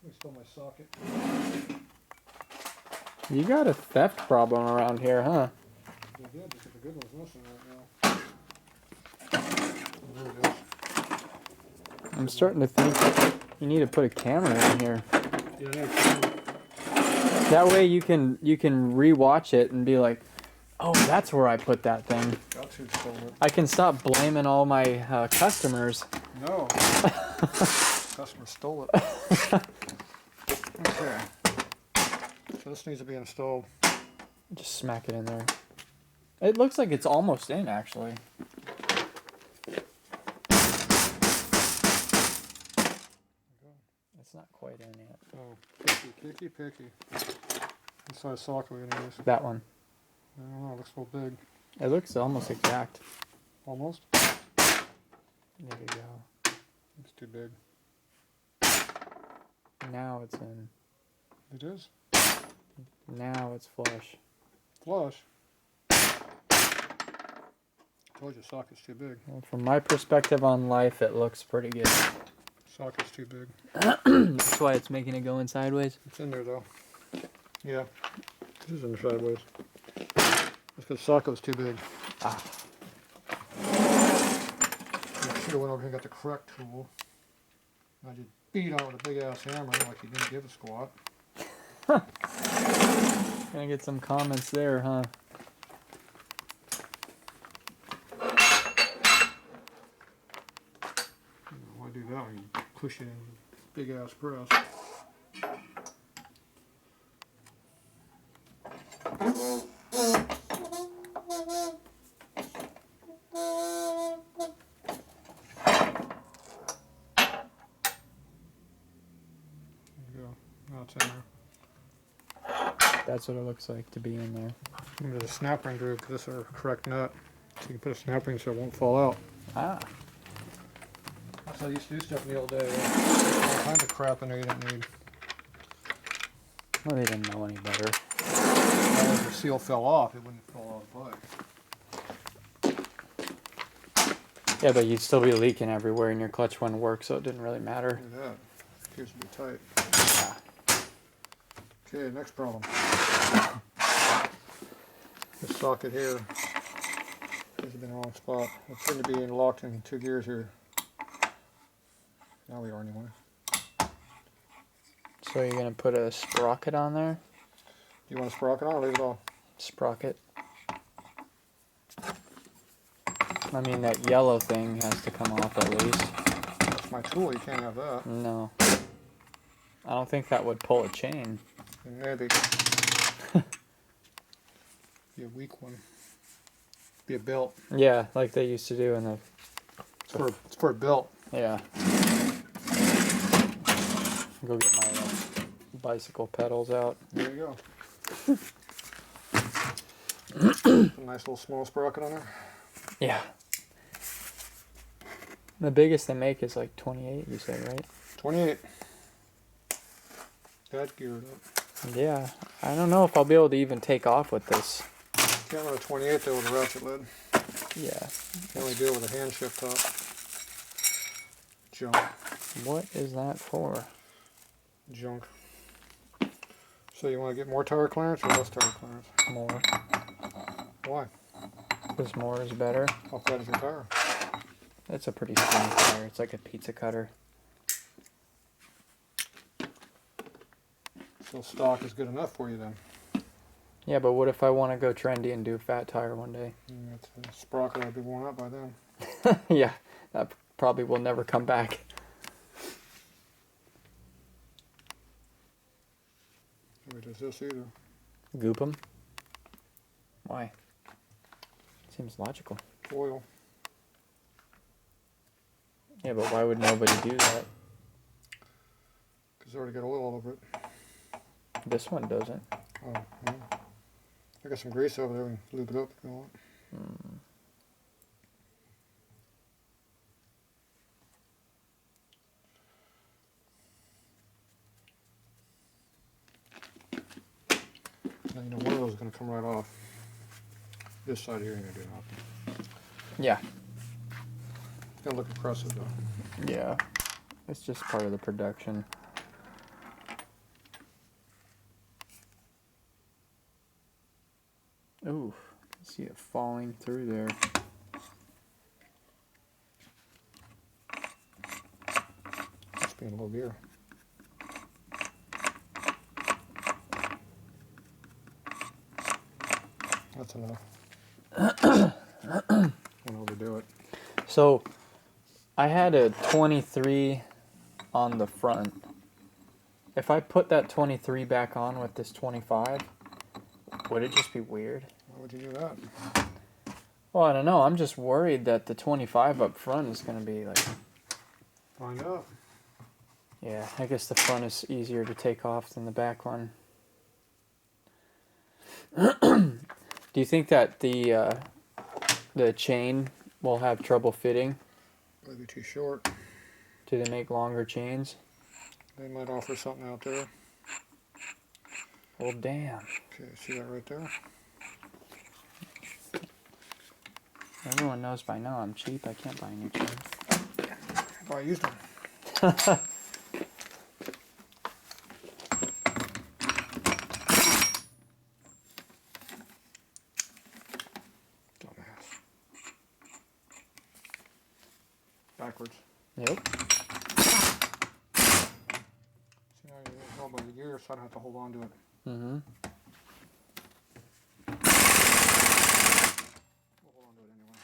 They stole my socket. You got a theft problem around here, huh? They did, because the good one's missing right now. There it is. I'm starting to think you need to put a camera in here. Yeah, I need a camera. That way you can rewatch it and be like, oh, that's where I put that thing. That's who stole it. I can stop blaming all my customers. No. Customer stole it. Okay. So this needs to be installed. Just smack it in there. It looks like it's almost in, actually. It's not quite in yet. Oh, picky. What size socket are we going to use? That one. I don't know, it looks a little big. It looks almost exact. Almost? There you go. It's too big. Now it's in. It is? Now it's flush. Flush? Told you socket's too big. Well, from my perspective on life, it looks pretty good. Socket's too big. That's why it's making it go in sideways. It's in there though. Yeah. It is in there sideways. That's because the socket was too big. Ah. You should have went over here and got the correct tool. I just beat on it with a big ass hammer like you didn't give a squat. Gonna get some comments there, huh? Why do that when you push it in big ass press? That's what it looks like to be in there. There's a snap ring groove because this is our correct nut. So you can put a snap ring so it won't fall out. Ah. That's how I used to do stuff in the old days. All kinds of crap in there you didn't need. Well, they didn't know any better. Well, if the seal fell off, it wouldn't fall out of the bike. Yeah, but you'd still be leaking everywhere and your clutch wouldn't work, so it didn't really matter. Look at that. Appears to be tight. Ah. Okay, next problem. This socket here has been in the wrong spot. It shouldn't be locked in 2 gears here. Now we are anyway. So you're gonna put a sprocket on there? Do you want a sprocket on or leave it off? Sprocket. I mean, that yellow thing has to come off at least. That's my tool, you can't have that. No. I don't think that would pull a chain. Maybe. Be a weak one. Be a belt. Yeah, like they used to do in the... It's for a belt. Yeah. Go get my bicycle pedals out. There you go. A nice little small sprocket on there. Yeah. The biggest they make is like 28, you said, right? 28. That geared up. Yeah. I don't know if I'll be able to even take off with this. Can't run a 28 though with a ratchet lid. Yeah. Can only do it with a hand shift top. Junk. What is that for? Junk. So you want to get more tire clearance or less tire clearance? More. Why? Because more is better. How fat is your tire? It's a pretty skinny tire. It's like a pizza cutter. So stock is good enough for you then. Yeah, but what if I want to go trendy and do a fat tire one day? That's a sprocket will be worn out by then. Yeah, that probably will never come back. Nobody does this either. Goop them? Why? Seems logical. Oil. Yeah, but why would nobody do that? Because they already got oil all over it. This one doesn't. Oh, yeah. I got some grease over there and lube it up if you want. Now you know one of those is going to come right off. This side here ain't going to do nothing. Yeah. It's going to look impressive though. Yeah. It's just part of the production. See it falling through there. Must be in low gear. That's enough. Won't overdo it. So, I had a 23 on the front. If I put that 23 back on with this 25, would it just be weird? Why would you do that? Well, I don't know. I'm just worried that the 25 up front is going to be like... Find out. Yeah, I guess the front is easier to take off than the back one. Do you think that the chain will have trouble fitting? Maybe too short. Do they make longer chains? They might offer something out there. Well, damn. Okay, see that right there? Everyone knows by now I'm cheap. I can't buy new chains. Oh, I used them. Dumbass. Backwards. Yep. See, now you hold by the gear, so I don't have to hold on to it. Mm-hmm. We'll hold on to it anyway.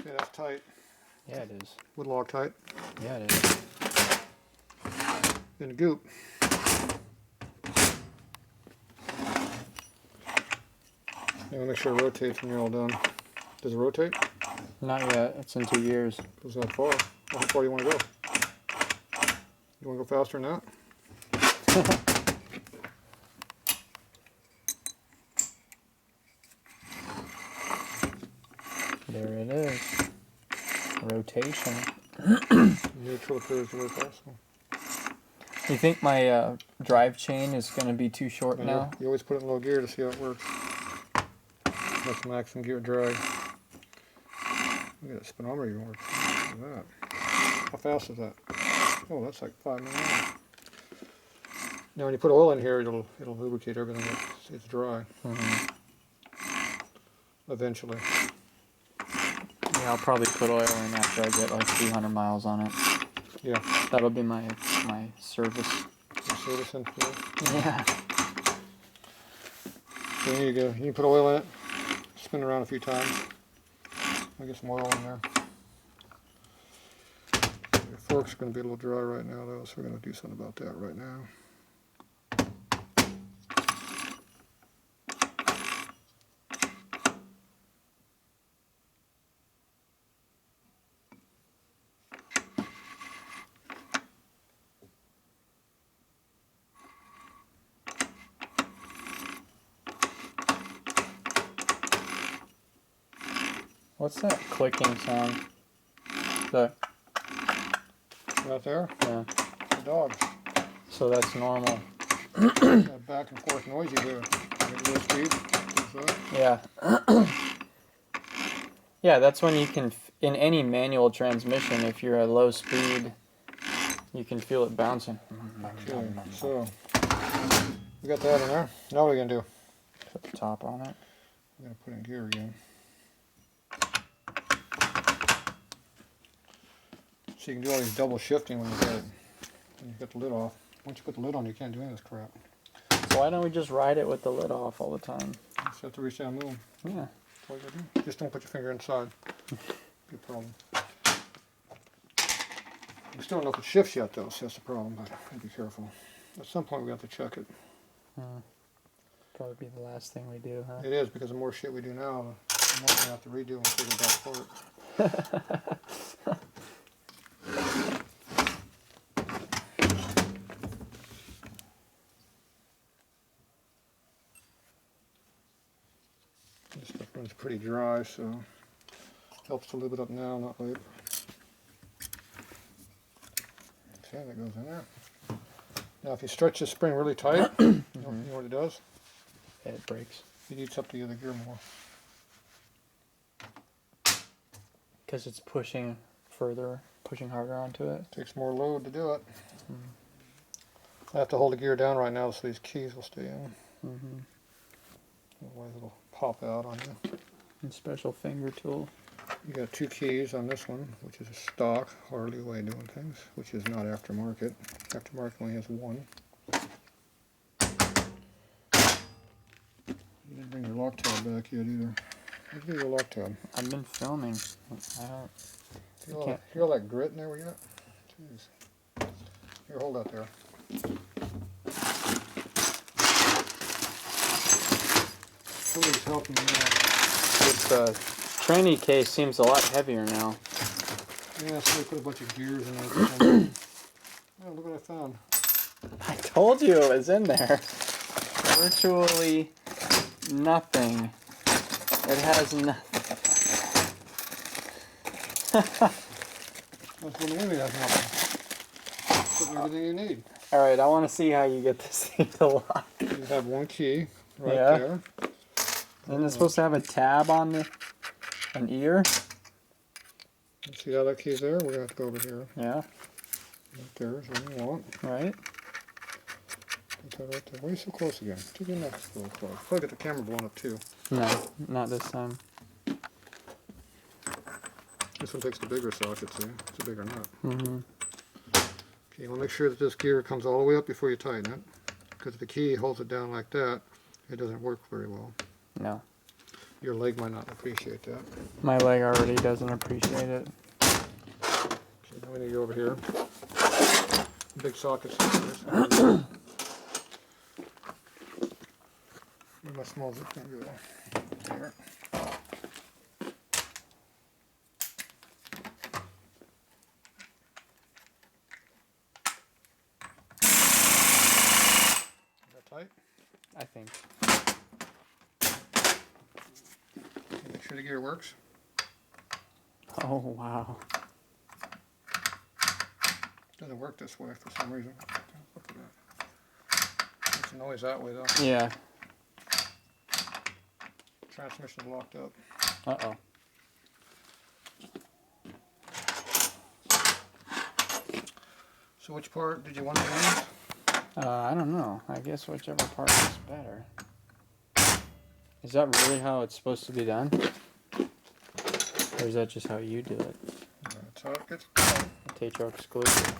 Okay, that's tight. Yeah, it is. Wood log tight. Yeah, it is. In the goop. Now make sure it rotates when you're all done. Does it rotate? Not yet. It's in 2 years. Goes that far. Well, how far do you want to go? You want to go faster than that? There it is. Rotation. Neutral appears to work also. You think my drive chain is going to be too short now? You always put it in low gear to see how it works. That's maximum gear drag. Look at that speedometer you work. Look at that. How fast is that? Oh, that's like 5 minutes. Now when you put oil in here, it'll lubricate everything. It's dry. Mm-hmm. Eventually. Yeah, I'll probably put oil in after I get like 200 miles on it. Yeah. That'll be my service. Some service in here. Yeah. So you go. You can put oil in it. Spin around a few times. I'll get some oil in there. The fork's going to be a little dry right now though, so we're going to do something about that right now. What's that clicking sound? The Right there, yeah. the dogs. So that's normal. That back and forth noise you hear. At low speed. Yeah. Yeah, that's when you can, in any manual transmission, if you're at low speed, you can feel it bouncing. Okay, so we got that in there. Now what are we going to do? Put the top on it. We're going to put in gear again. So you can do all these double shifting when you get the lid off. Once you put the lid on, you can't do any of this crap. So why don't we just ride it with the lid off all the time? You just have to reach down and move. Yeah. That's all you gotta do. Just don't put your finger inside. Be a problem. We still don't know if it shifts yet though, so that's the problem, but be careful. At some point we have to check it. Probably be the last thing we do, huh? It is, because the more shit we do now, the more we have to redo and figure it back apart. This stuff runs pretty dry, so helps to lube it up now, not later. Okay, that goes in there. Now if you stretch the spring really tight, you know what it does? It breaks. It eats up the other gear more. Because it's pushing further, pushing harder onto it. Takes more load to do it. I have to hold the gear down right now so these keys will stay in. Otherwise it'll pop out on you. And special finger tool. You got 2 keys on this one, which is a stock Harley way of doing things, which is not aftermarket. Aftermarket only has 1. You didn't bring your lock tab back yet either. Let's do your lock tab. I've been filming. I don't. Feel that grit in there we got? Jeez. Here, hold that there. Somebody's helping me out. This tranny case seems a lot heavier now. Yeah, so they put a bunch of gears in there. Oh, look what I found. I told you it was in there. Virtually nothing. It has nothing. That's what the movie has nothing. Put everything you need. Alright, I want to see how you get this thing to lock. You have 1 key right Yeah. there. Isn't it supposed to have a tab on an ear? See how that key's there? We're going to have to go over here. Yeah. Right there is what you want. Right? Put that right there. Why are you so close again? To the next little close. Probably get the camera blown up too. No, not this time. This one takes the bigger socket, see? It's a bigger nut. Mm-hmm. Okay, you want to make sure that this gear comes all the way up before you tighten it. Because if the key holds it down like that, it doesn't work very well. No. Your leg might not appreciate that. My leg already doesn't appreciate it. Okay, now we need to go over here. Big sockets. Where's my small zip gonna go? Here. Is that tight? I think. Make sure the gear works. Oh, wow. Doesn't work this way for some reason. Look at that. Makes a noise that way though. Yeah. Transmission's locked up. Uh-oh. So which part did you want to use? I don't know. I guess whichever part is better. Is that really how it's supposed to be done? Or is that just how you do it? That's how it gets. Tatro exclusive.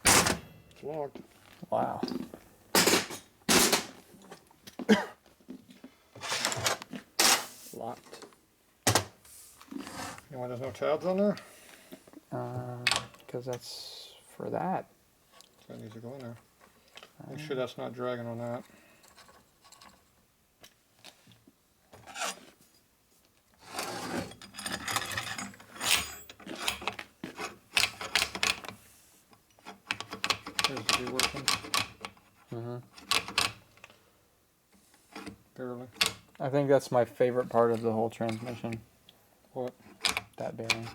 It's locked. Wow. Locked. You want there's no tabs on there? Because that's for that. So that needs to go in there. Make sure that's not dragging on that. Appears to be working. Mm-hmm. Barely. I think that's my favorite part of the whole transmission. What? That bearing.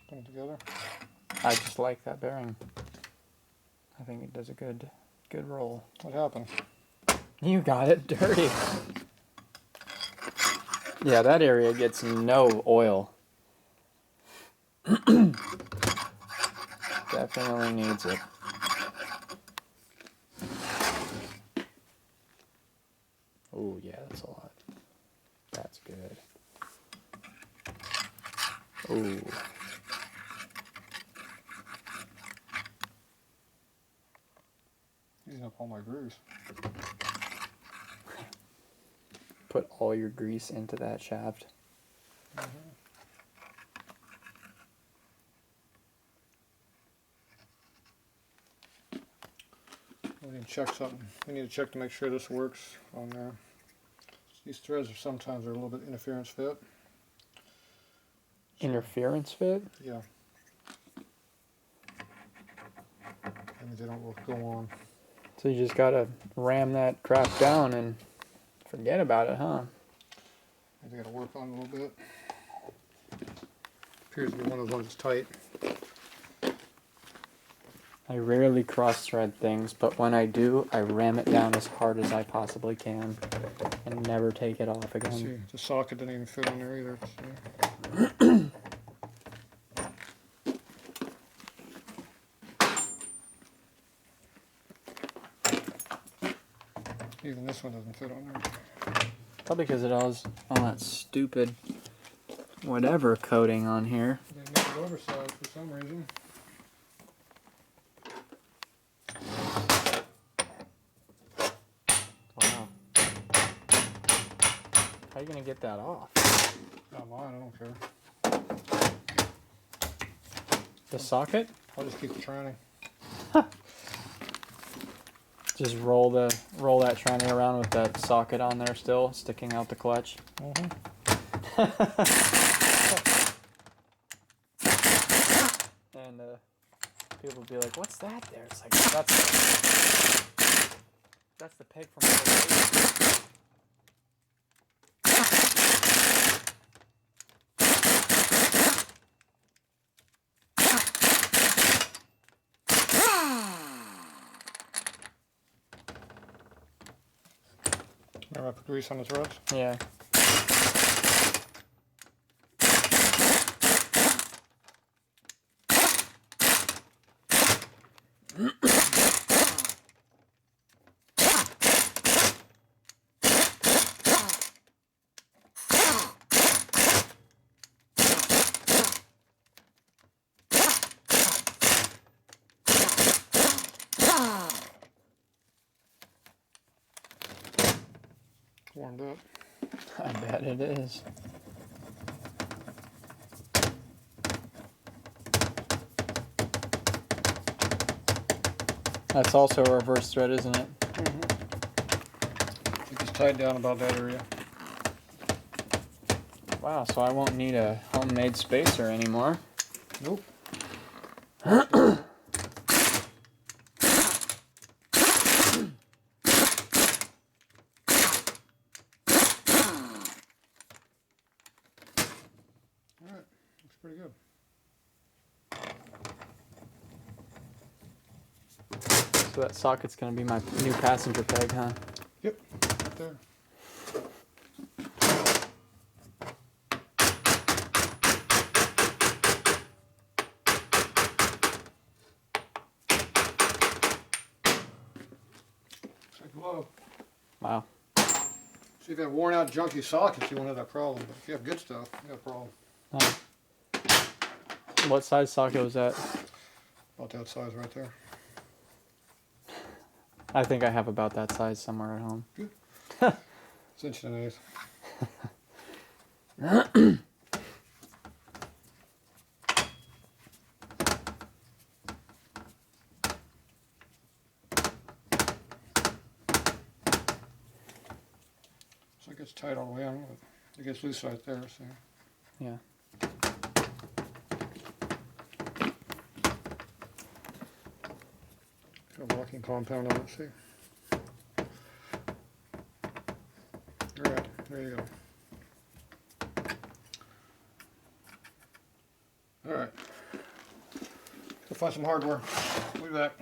Put them together? I just like that bearing. I think it does a good roll. What happened? You got it dirty. Yeah, that area gets no oil. Definitely needs it. Oh yeah, that's a lot. That's good. Ooh. Using up all my grooves. Put all your grease into that shaft. We need to check something. We need to check to make sure this works on there. These threads are sometimes they're a little bit interference fit. Interference fit? Yeah. That means they don't go on. So you just gotta ram that crap down and forget about it, huh? They got to work on it a little bit. Appears to be one of those ones that's tight. I rarely cross-thread things, but when I do, I ram it down as hard as I possibly can and never take it off again. See, the socket didn't even fit on there either. Even this one doesn't fit on there. Probably because it has all that stupid whatever coating on here. They make it oversized for some reason. Wow. How are you gonna get that off? Not mine, I don't care. The socket? I'll just keep trying. Just roll that tranny around with that socket on there still, sticking out the clutch. Mm-hmm. And people will be like, "What's that there?" It's like that's the peg from the old. Remember I put grease on his rods? Yeah. Warmed up. I bet it is. That's also a reverse thread, isn't it? Mm-hmm. I think it's tied down about that area. Wow, so I won't need a homemade spacer anymore. Nope. Alright, looks pretty good. So that socket's gonna be my new passenger peg, huh? Yep, right there. It's like glove. Wow. See, if you have worn out junky sockets, you won't have that problem. But if you have good stuff, you have a problem. Oh. What size socket was that? About that size right there. I think I have about that size somewhere at home. Good. It's inch and an eighth. So it gets tight all the way on, but it gets loose right there. So. Yeah. Got a locking compound on it. See. All right, there you go. All right. Go find some hardware. We'll be back.